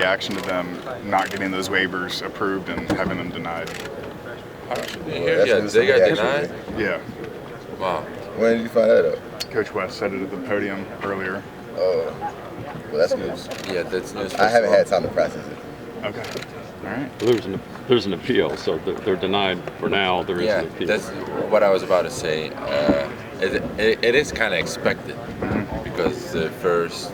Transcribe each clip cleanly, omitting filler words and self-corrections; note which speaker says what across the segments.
Speaker 1: reaction to them not getting those waivers approved and having them denied?
Speaker 2: Yeah, they got denied?
Speaker 1: Yeah.
Speaker 2: Wow.
Speaker 3: When did you find that out?
Speaker 1: Coach West said it at the podium earlier.
Speaker 3: Oh, well, that's news.
Speaker 2: Yeah, that's news.
Speaker 3: I haven't had time to process it.
Speaker 1: Okay. All right.
Speaker 4: There's an appeal, so they're denied for now. There is an appeal.
Speaker 2: That's what I was about to say. It is kind of expected because the first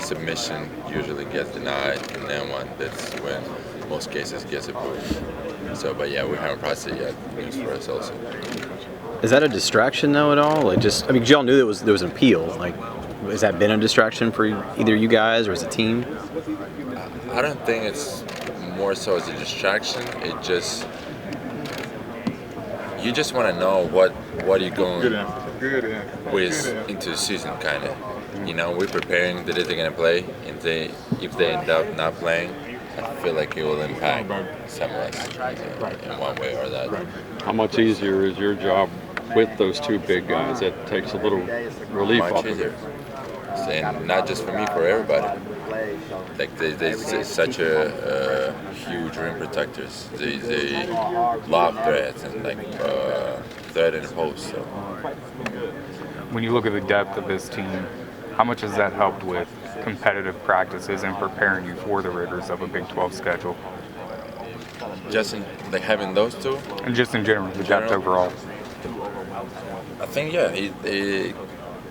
Speaker 2: submission usually gets denied, and then that's when most cases gets approved. So, but yeah, we haven't processed it yet. News for us also.
Speaker 5: Is that a distraction though at all? Like just, I mean, 'cause y'all knew there was an appeal. Like, has that been a distraction for either you guys or as a team?
Speaker 2: I don't think it's more so as a distraction. It just you just want to know what you're going with into the season, kind of. You know, we're preparing that they're gonna play, and if they end up not playing, I feel like it will impact some of us in one way or the other.
Speaker 4: How much easier is your job with those two big guys? That takes a little relief off of it.
Speaker 2: And not just for me, for everybody. Like they're such a huge rim protectors. They lob threats and threat in the post. So.
Speaker 6: When you look at the depth of this team, how much has that helped with competitive practices and preparing you for the rigors of a Big 12 schedule?
Speaker 2: Just in, having those two?
Speaker 6: And just in general, the depth overall.
Speaker 2: I think, yeah, he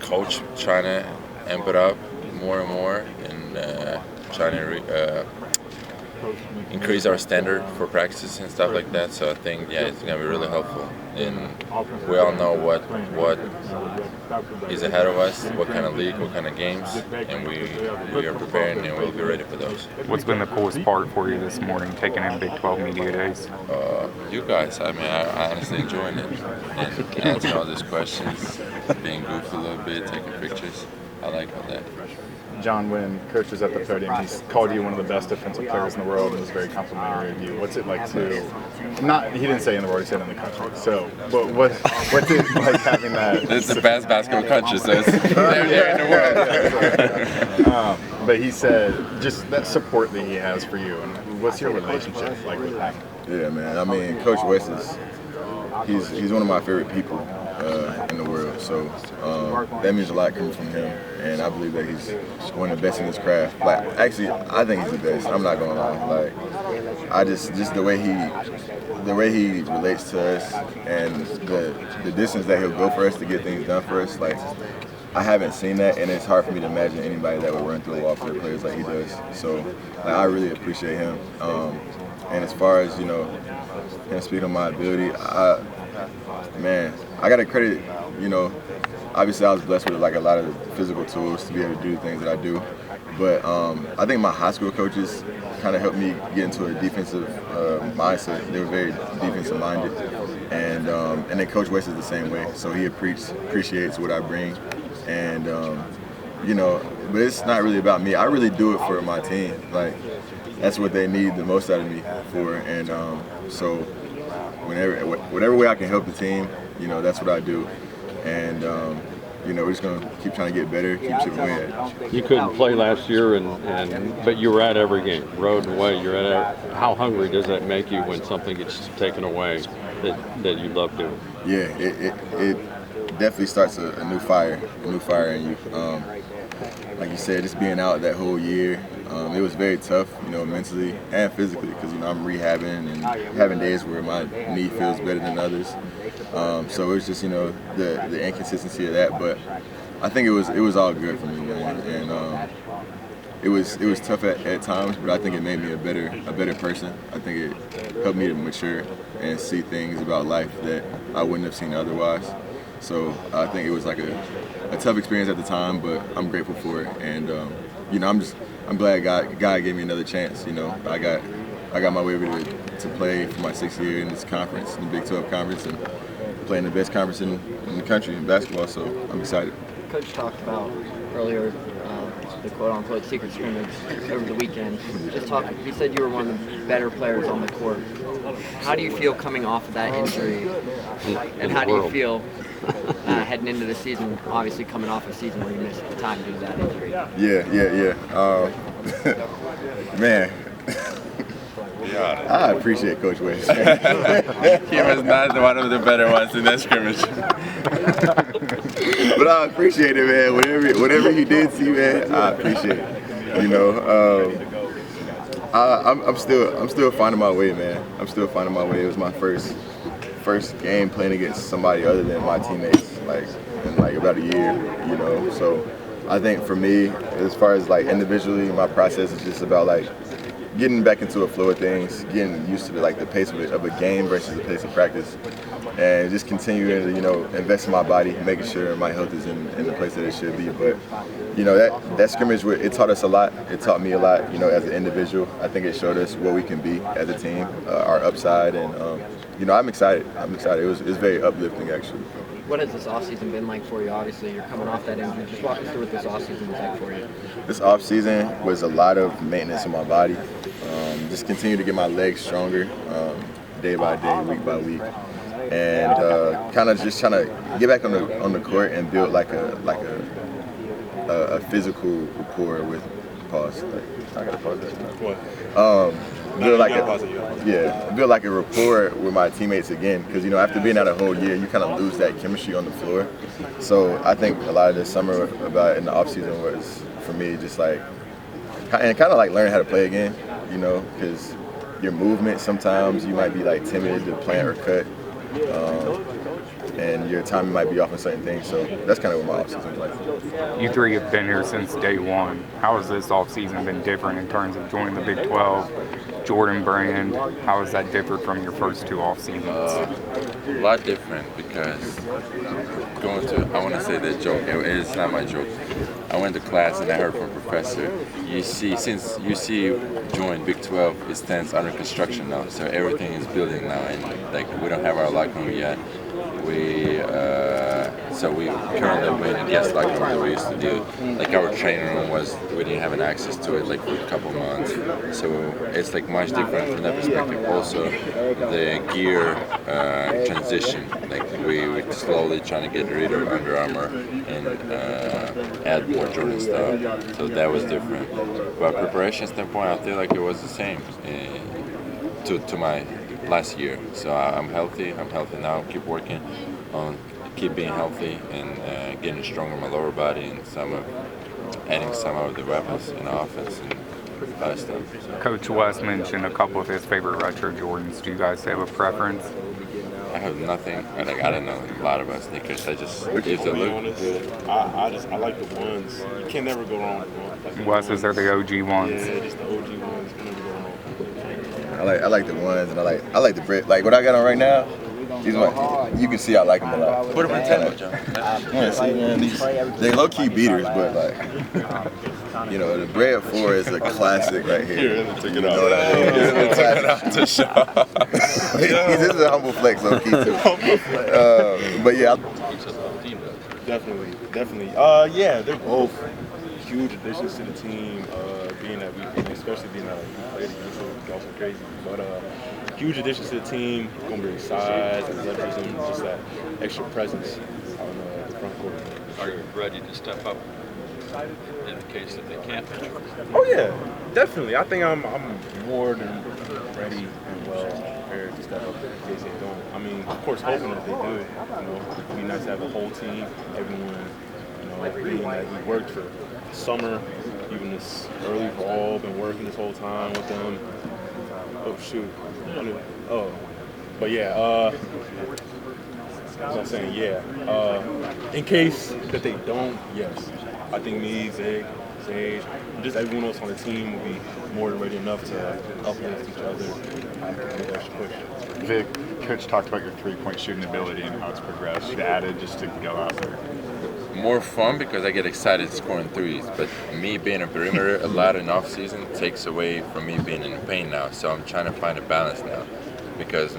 Speaker 2: coach trying to amp it up more and more and trying to increase our standard for practices and stuff like that. So I think, yeah, it's going to be really helpful. And we all know what is ahead of us, what kind of league, what kind of games, and we are preparing and we'll be ready for those.
Speaker 6: What's been the coolest part for you this morning, taking in Big 12 Media Days?
Speaker 2: You guys, I mean, I honestly enjoying it. And answering all these questions, being goofy a little bit, taking pictures. I like all that.
Speaker 1: John, when Coach was at the podium, he called you one of the best defensive players in the world and was very complimentary of you. What's it like he didn't say in the world, he said in the country. So, what's it like having that?
Speaker 2: It's the best basketball country, so it's there in the world.
Speaker 1: But he said just that support that he has for you, and what's your relationship like with him?
Speaker 3: Yeah, man. I mean, Coach West he's one of my favorite people in the world. So that means a lot coming from him, and I believe that he's one of the best in his craft. Like, actually, I think he's the best. I'm not gonna lie. Like, I just the way he relates to us and the distance that he'll go for us to get things done for us. Like, I haven't seen that, and it's hard for me to imagine anybody that would run through a wall for the players like he does. So, like, I really appreciate him. And as far as, you know, him speaking on my ability, I got to credit, you know, obviously I was blessed with like a lot of physical tools to be able to do the things that I do. But I think my high school coaches kind of helped me get into a defensive mindset. They were very defensive minded. And then Coach West is the same way. So he appreciates what I bring. And, you know, but it's not really about me. I really do it for my team. Like, that's what they need the most out of me for. And so whatever way I can help the team, you know, that's what I do. And, you know, we're just going to keep trying to get better, keep chipping away at it.
Speaker 4: You couldn't play last year, but you were at every game, road and away. You're at how hungry does that make you when something gets taken away that you love doing?
Speaker 3: Yeah, it definitely starts a new fire in you. Like you said, just being out that whole year, it was very tough, you know, mentally and physically, because, you know, I'm rehabbing and having days where my knee feels better than others. So it was just, you know, the inconsistency of that. But I think it was all good for me, man. And it was tough at times, but I think it made me a better person. I think it helped me to mature and see things about life that I wouldn't have seen otherwise. So I think it was like a tough experience at the time, but I'm grateful for it. And you know, I'm glad God gave me another chance. You know, I got my waiver to play for my 6th year in this conference, in the Big 12 conference, and playing the best conference in the country in basketball. So I'm excited.
Speaker 7: Coach talked about earlier the quote-unquote secret scrimmage over the weekend. He said you were one of the better players on the court. How do you feel coming off of that injury, and how do you feel heading into the season, obviously coming off a season where you missed the time due to that injury?
Speaker 3: Yeah. Man,
Speaker 2: Yeah.
Speaker 3: I appreciate Coach Wade.
Speaker 2: He was not one of the better ones in that scrimmage.
Speaker 3: But I appreciate it, man. Whatever he did to you, man, I appreciate it. You know, I'm still finding my way, man. I'm still finding my way. It was my first game playing against somebody other than my teammates, like in like about a year, you know. So I think for me, as far as like individually, my process is just about like getting back into a flow of things, getting used to the pace of a game versus the pace of practice, and just continuing to, you know, invest in my body, making sure my health is in the place that it should be. But, you know, that scrimmage, it taught us a lot. It taught me a lot, you know, as an individual. I think it showed us what we can be as a team, our upside, and, you know, I'm excited. It was very uplifting, actually.
Speaker 7: What has this offseason been like for you? Obviously, you're coming off that injury. Just walk us through what this offseason was like for you.
Speaker 3: This offseason was a lot of maintenance of my body. Just continue to get my legs stronger day by day, week by week, and kind of just trying to get back on the court and build like a physical rapport with pause. I gotta pause that. Build like a rapport with my teammates again, because, you know, after being out a whole year, you kind of lose that chemistry on the floor. So I think a lot of this summer about in the off season was for me just like kind of like learning how to play again, you know, because your movement sometimes you might be like timid to plant or cut, and your timing might be off on certain things. So that's kind of what my off season was like.
Speaker 6: You three have been here since day one. How has this offseason been different in terms of joining the Big 12, Jordan brand? How has that differed from your first two off seasons?
Speaker 2: A lot different because I want to say that joke. It's not my joke. I went to class and I heard from a professor. Since UC joined Big 12, it stands under construction now. So everything is building now, and like we don't have our locker room yet. So we currently wait in guest locker room that we used to do. Like our training room we didn't have an access to it like for a couple months. So it's like much different from that perspective. Also, the gear transition, like we're slowly trying to get rid of Under Armour and add more Jordan stuff. So that was different. But preparation standpoint, I feel like it was the same to my last year. So I'm healthy now. Keep working on keep being healthy and getting stronger in my lower body and adding some of the weapons in the offense and other stuff. So.
Speaker 6: Coach West mentioned a couple of his favorite retro Jordans. Do you guys have a preference?
Speaker 2: I have nothing. I don't know a lot about sneakers. I just it's a look.
Speaker 8: I like the ones. You can never go wrong with one.
Speaker 6: Wes's are the OG ones.
Speaker 8: Yeah, just the OG ones. You can never go wrong.
Speaker 3: I like the ones, and I like the bread. Like what I got on right now. These ones, you can see I like them a lot.
Speaker 2: Put them in 10, John.
Speaker 3: Yeah, see, man, they low-key beaters, but like, you know, the Bread 4 is a classic right here.
Speaker 8: Take it
Speaker 3: You know what I mean? It's a classic. This is a humble flex, low-key too. But yeah,
Speaker 8: Definitely. Yeah, they're both huge additions to the team. Especially being that we played against them, also crazy. But huge additions to the team. Gonna bring size, athleticism, just that extra presence on the front court.
Speaker 4: Are you ready to step up in the case that they can't?
Speaker 8: Oh yeah, definitely. I think I'm more than ready and well prepared to step up in case they don't. I mean, of course, hoping that they do. You know, it'd be nice to have a whole team, everyone. You know, being that we worked for summer, even this early fall, been working this whole time with them. Oh shoot. Oh, but yeah. As I'm saying, yeah. In case that they don't, yes. I think me, Zig, Sage, just everyone else on the team will be more than ready enough to uplift each other and make that push.
Speaker 1: Vic, Coach talked about your three-point shooting ability and how it's progressed. You added just to go out there.
Speaker 2: More fun because I get excited scoring threes, but me being a perimeter a lot in off season takes away from me being in the paint now. So I'm trying to find a balance now because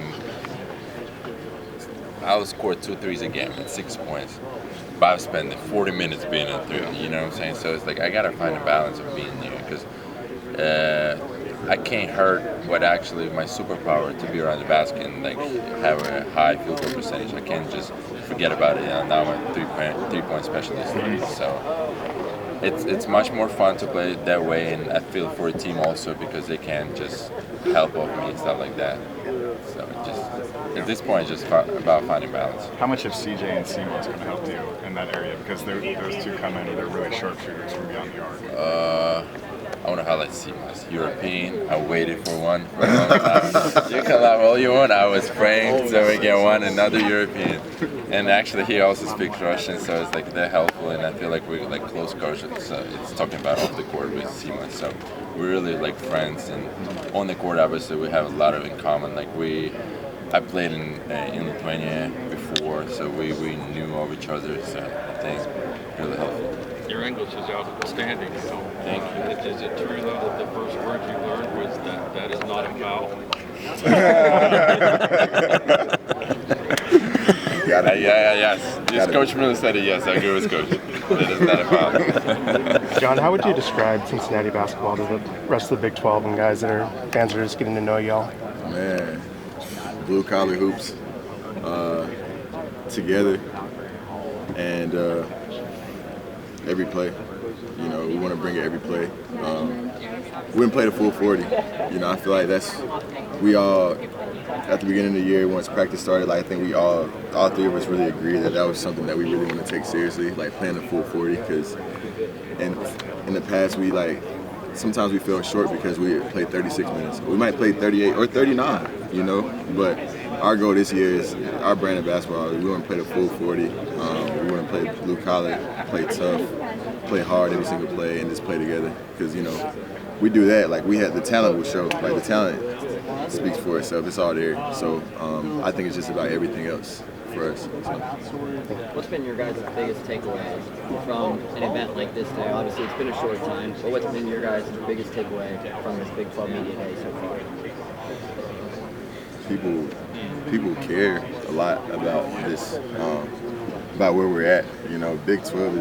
Speaker 2: I'll score 2 threes a game at 6 points. But I've spent 40 minutes being a three. You know what I'm saying? So it's like I gotta find a balance of being there because I can't hurt what actually my superpower to be around the basket and like have a high field goal percentage. I can't just forget about it. You know, now I'm a three-point specialist. So it's much more fun to play that way, and I feel for a team also because they can just help off me and stuff like that. So at this point, it's just about finding balance.
Speaker 1: How much have CJ and Seamus going to help you in that area? Because those two come in and they're really sharpshooters from beyond the arc.
Speaker 2: I want to highlight Seamus. European. I waited for one for a long time. You can laugh all you want. I was praying so we get another European. And actually, he also speaks Russian, so it's like they're helpful. And I feel like we're like close coaches. So it's talking about off the court with Seamus. So we're really like friends. And on the court, obviously, we have a lot of in common. Like I played in Lithuania before, so we knew of each other. So I think really helpful.
Speaker 4: Your English is outstanding.
Speaker 2: Thank you.
Speaker 4: Is it true though that the first word you learned was that is not a foul?
Speaker 2: Yes. This Coach Miller said it. Yes, I agree with Coach. That is not a foul.
Speaker 9: John, how would you describe Cincinnati basketball to the rest of the Big 12 and fans that are just getting to know y'all?
Speaker 3: Man, blue collar hoops together, and every play. You know, we want to bring it every play. We didn't play the full 40. You know, I feel like we all, at the beginning of the year, once practice started, like, I think we all three of us really agreed that was something that we really want to take seriously, like playing the full 40, because in the past, sometimes we feel short because we played 36 minutes. We might play 38 or 39, you know, but our goal this year is our brand of basketball. We want to play the full 40. We want to play blue collar, play tough, play hard every single play, and just play together. Because, you know, we do that. Like, the talent will show. Like, the talent speaks for itself. It's all there. So I think it's just about everything else for us. So.
Speaker 7: What's been your guys' biggest takeaway from an event like this day? Obviously, it's been a short time, but what's been your guys' biggest takeaway from this Big 12 Media Day so far?
Speaker 3: People care a lot about this, about where we're at. You know, Big 12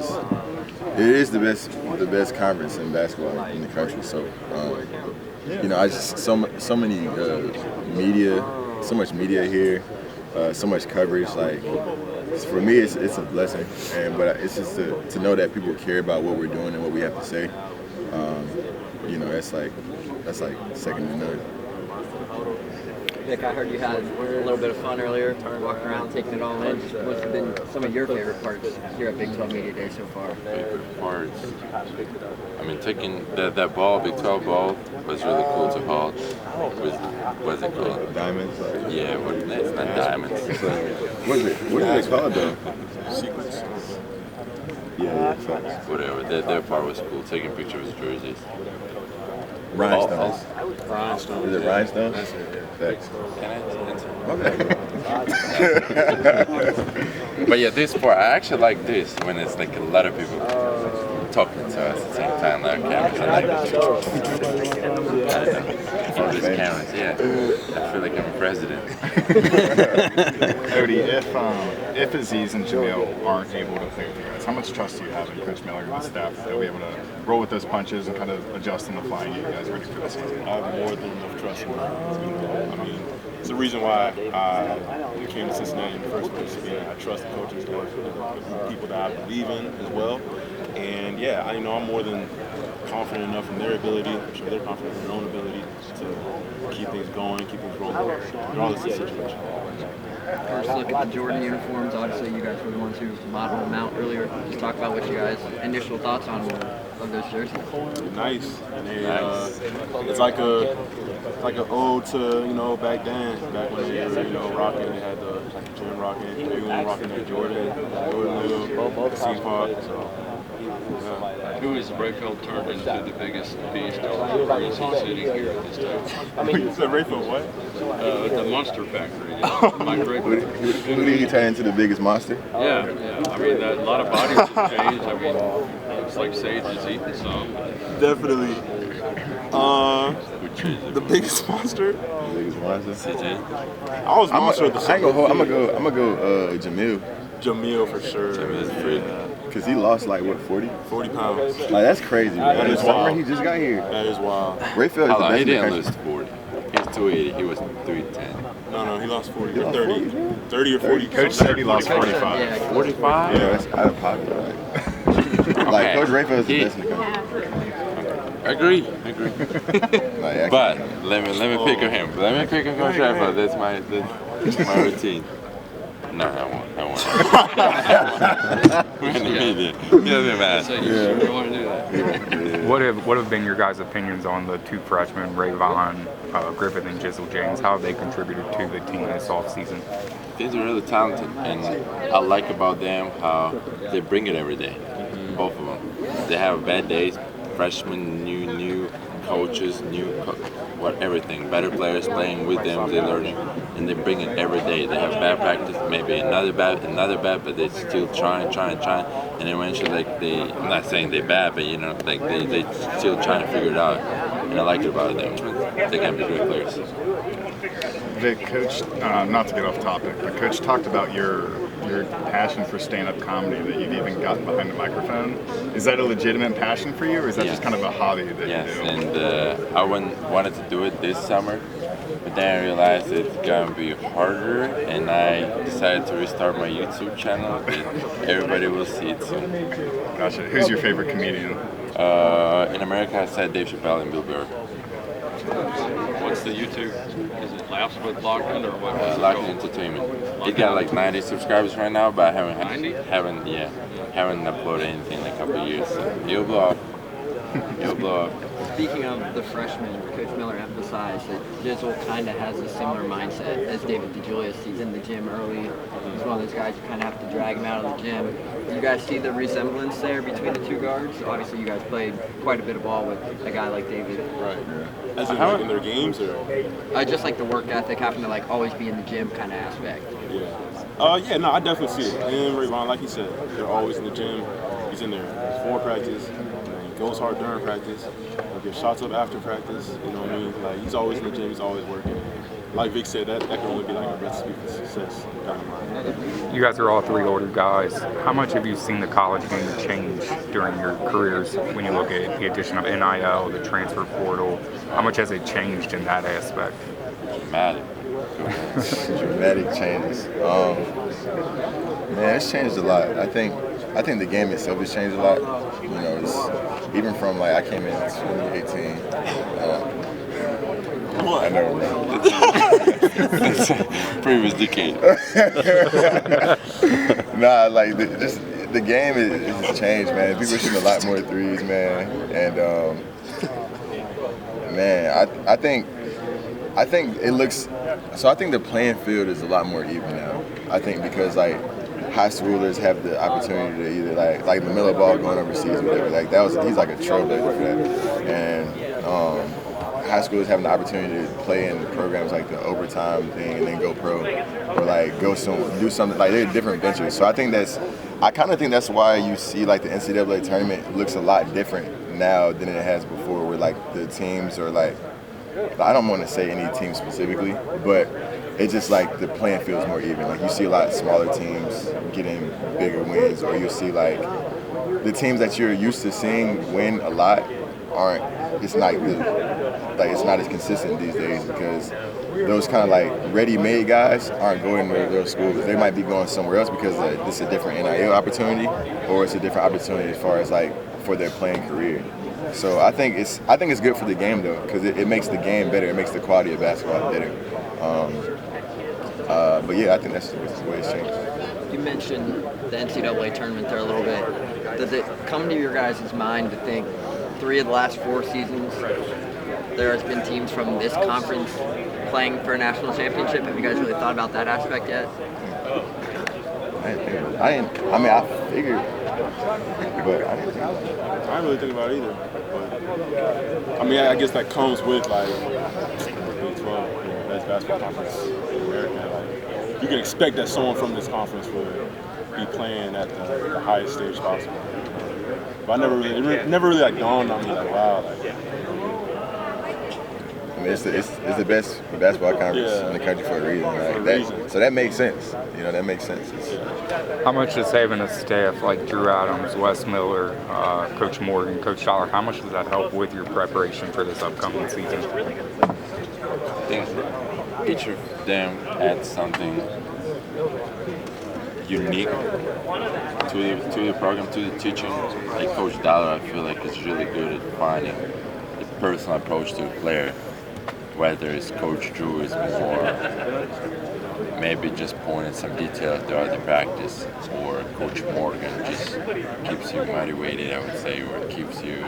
Speaker 3: is the best conference in basketball in the country. So, you know, I just so many media, so much media here, so much coverage. Like, for me, it's a blessing, but it's just to know that people care about what we're doing and what we have to say. You know, that's like second to none.
Speaker 7: Nick, I heard you had a little bit of fun earlier, walking around, taking it all in. What's been some of your favorite parts here at Big 12 Media Day so far?
Speaker 2: Favorite parts? I mean, taking that ball, Big 12 ball, was really cool to hold. What's it called?
Speaker 3: Diamonds?
Speaker 2: Yeah, it's not diamonds.
Speaker 3: What is it called, though?
Speaker 8: Sequence.
Speaker 3: Yeah.
Speaker 2: Whatever. That part was cool. Taking pictures of jerseys.
Speaker 3: Rhinestones.
Speaker 8: Rhinestones.
Speaker 3: Is it rhinestones? Thanks.
Speaker 2: Can I
Speaker 3: Okay.
Speaker 2: But yeah, this part, I actually like this when it's like a lot of people talking to us at the same time, like cameras. I like all these cameras, yeah. I feel like I'm a president.
Speaker 1: Cody, if Aziz and Jamil aren't able to play with you guys, how much trust do you have in Coach Miller and the staff that they'll be able to roll with those punches and kind of adjust on the fly and get you guys ready for the season?
Speaker 8: I have more than enough trust in them. I mean, it's the reason why I came to Cincinnati in the first place. Again, I trust the coaching staff, the people that I believe in as well. And yeah, I'm more than confident enough in their ability. I'm sure they're confident in their own ability to keep things going, keep things rolling, regardless of the situation.
Speaker 7: First look at the Jordan uniforms. Obviously, you guys were the ones who modeled them out earlier. Just talk about what you guys' initial thoughts on those jerseys.
Speaker 8: Nice, and it's like an ode to back then, back when they were rocking. They had the Jim rocking, everyone rocking their Jordan Little, C-Pop. So. Yeah.
Speaker 4: Who has Rayfield turned into the biggest beast, or is he sitting here at this time?
Speaker 8: You said Rayfield what?
Speaker 4: The Monster Factory. Mike Rayfield.
Speaker 3: Who did he turn into the biggest monster?
Speaker 4: Yeah. I mean, a lot of bodies have changed. I mean, looks like Sage has eaten some.
Speaker 8: Definitely. The biggest monster?
Speaker 3: The biggest monster?
Speaker 2: CJ?
Speaker 8: I was monster of the
Speaker 3: I'm gonna go Jamil.
Speaker 8: Jamil for sure.
Speaker 2: Jamil's pretty.
Speaker 3: Because he lost 40?
Speaker 8: 40 pounds.
Speaker 3: Like, that's crazy, man.
Speaker 8: That is
Speaker 3: Summer,
Speaker 8: wild.
Speaker 3: he just got here.
Speaker 8: That is wild.
Speaker 3: Rayfield is the
Speaker 2: Hold on,
Speaker 3: best
Speaker 2: he
Speaker 3: in the
Speaker 2: didn't
Speaker 3: country.
Speaker 2: lose 40. He's 280. He was 310.
Speaker 8: No, he lost 40.
Speaker 3: He lost
Speaker 8: 30.
Speaker 3: 40?
Speaker 8: 30 or 40.
Speaker 1: Coach said he lost 45.
Speaker 7: Yeah,
Speaker 2: 45?
Speaker 3: Yeah, that's out of pocket, right? Like Coach Rayfield is the best in the country.
Speaker 2: Agree.
Speaker 3: Like,
Speaker 2: But let me pick on him. Let me pick on Coach Rayfield. That's my routine. No, I won't. We're in the media. He doesn't matter.
Speaker 4: So you want to do that?
Speaker 6: What have been your guys' opinions on the two freshmen, Ray Vaughn, Griffith, and Jizzle James? How have they contributed to the team this offseason?
Speaker 2: These are really talented, and I like about them how they bring it every day. Both of them. They have bad days. Freshmen, new coaches, everything. Better players playing with them, they're learning, and they bring it every day. They have bad practice, maybe another bad, but they still trying, and eventually, like I'm not saying they're bad, but they still trying to figure it out, and I like it about them. They can be great players.
Speaker 1: Vic, Coach, not to get off topic, but Coach talked about your passion for stand-up comedy, that you've even gotten behind the microphone. Is that a legitimate passion for you, or is that just kind of a hobby that you do?
Speaker 2: Yes, and I wanted to do it this summer, but then I realized it's going to be harder, and I decided to restart my YouTube channel, and everybody will see it soon.
Speaker 1: Gotcha. Who's your favorite comedian?
Speaker 2: In America, I said Dave Chappelle and Bill Burr.
Speaker 4: What's the YouTube? Is it Laughs with Lakhin or what?
Speaker 2: Lakhin Entertainment. It got like 90 subscribers right now, but I haven't uploaded anything in a couple of years. So it'll blow up.
Speaker 7: Speaking of the freshmen, Coach Miller emphasized that Jizzle kind of has a similar mindset as David DeJulius. He's in the gym early. He's one of those guys you kind of have to drag him out of the gym. Do you guys see the resemblance there between the two guards? Obviously, you guys played quite a bit of ball with a guy like David.
Speaker 8: Right. As in, like, in their games, or?
Speaker 7: Just like the work ethic, having to like always be in the gym kind of aspect.
Speaker 8: Yeah. No, I definitely see it. Him, Ray Vaughn, like he said, they're always in the gym. He's in there before practice. He goes hard during practice. He gives shots up after practice. You know what I mean? Like, he's always in the gym. He's always working. Like Vic said, that can only be like a recipe for success.
Speaker 6: You guys are all three older guys. How much have you seen the college game change during your careers when you look at the addition of NIL, the transfer portal? How much has it changed in that aspect?
Speaker 3: Dramatic changes. Man, it's changed a lot. I think the game itself has changed a lot. You know, it's even from like I came in 2018. I know.
Speaker 2: Previous decade.
Speaker 3: Nah, like the game has changed, man. People are shooting a lot more threes, man, and man, I think it looks. So I think the playing field is a lot more even now. I think because like high schoolers have the opportunity to either like LaMelo Ball going overseas or whatever. Like he's like a trailblazer for that, and high schoolers having the opportunity to play in programs like the overtime thing and then go pro, or like do something like they're different ventures. So I kind of think that's why you see like the NCAA tournament looks a lot different now than it has before, where like the teams are like, I don't want to say any team specifically, but it's just like the playing field is more even. Like you see a lot smaller teams getting bigger wins, or you see like the teams that you're used to seeing win a lot it's not as consistent these days, because those kind of like ready-made guys aren't going to those schools. They might be going somewhere else because it's a different NIL opportunity, or it's a different opportunity as far as like for their playing career. So I think it's good for the game though, because it makes the game better. It makes the quality of basketball better. But yeah, I think that's the way it's changed.
Speaker 7: You mentioned the NCAA tournament there a little bit. Does it come to your guys' mind to think 3 of the last 4 seasons there has been teams from this conference playing for a national championship? Have you guys really thought about that aspect yet?
Speaker 3: I figured, but I didn't think about it.
Speaker 8: I didn't really think about it either. But, I mean, I guess that comes with like Big 12, best basketball conference in America. Like, you can expect that someone from this conference would be playing at the highest stage possible. But it never really like dawned on me like, wow, like.
Speaker 3: I mean, it's the best basketball conference in the country for a reason. So that makes sense. You know, that makes sense.
Speaker 6: How much does having a staff like Drew Adams, Wes Miller, Coach Morgan, Coach Dollar, how much does that help with your preparation for this upcoming season?
Speaker 2: I think each of them adds something unique to the program, to the teaching. Like Coach Dollar, I feel like is really good at finding the personal approach to a player. Whether it's Coach Drew is more maybe just pointing some detail throughout the practice, or Coach Morgan just keeps you motivated, I would say, or keeps you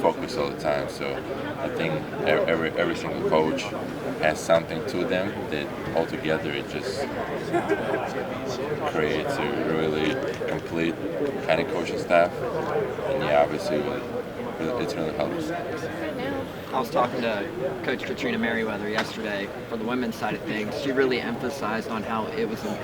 Speaker 2: focused all the time. So I think every single coach has something to them that altogether it just creates a really complete kind of coaching staff. And yeah, obviously it's really helps.
Speaker 7: I was talking to Coach Katrina Merriweather yesterday for the women's side of things. She really emphasized on how it was important